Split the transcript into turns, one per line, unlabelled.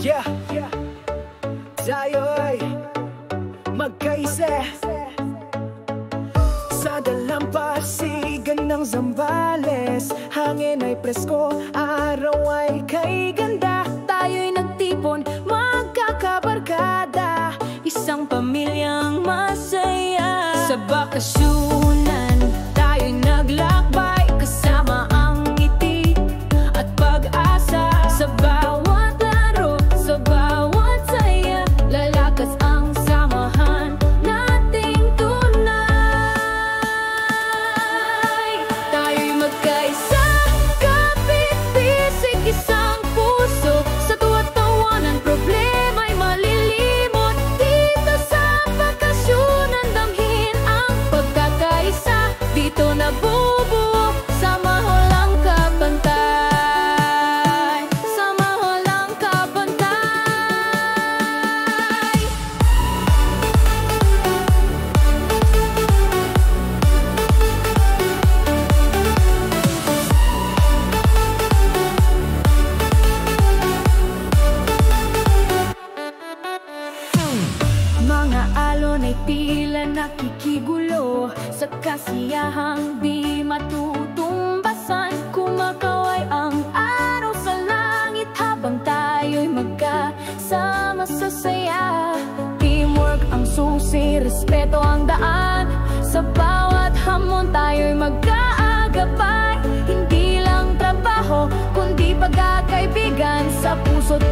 Yeah, tayo'y magkaisa sa dalampasigan ng Zambales. Hangin ay presko, araw ay kay ganda.
Tayo'y nagtipon, magkakabarkada, isang pamilyang masaya. Sa bakasyunan, tayo'y naglakbay, kasama ang ngiti at pag-asa. Sa bawat laro, sa bawat saya, lalakas ang samahan nating tunay. Tayo'y magkaisa, kapit-bisig, isang puso. Sa tuwa't tawanan, problema'y malilimot. Dito sa bakasyunan, damhin ang pagkakaisa. Dito nabubuo, sama lang kabantay. Sama lang kabantay. Mga alon ay tila nakikigulo sa kasiyahang di matutumbasan. Kumakaway ang araw sa langit habang tayo'y magkasama sa saya. Teamwork ang susi, respeto ang daan. Sa bawat hamon tayo'y magkaagapay. Hindi lang trabaho, kundi pagkakaibigan sa puso't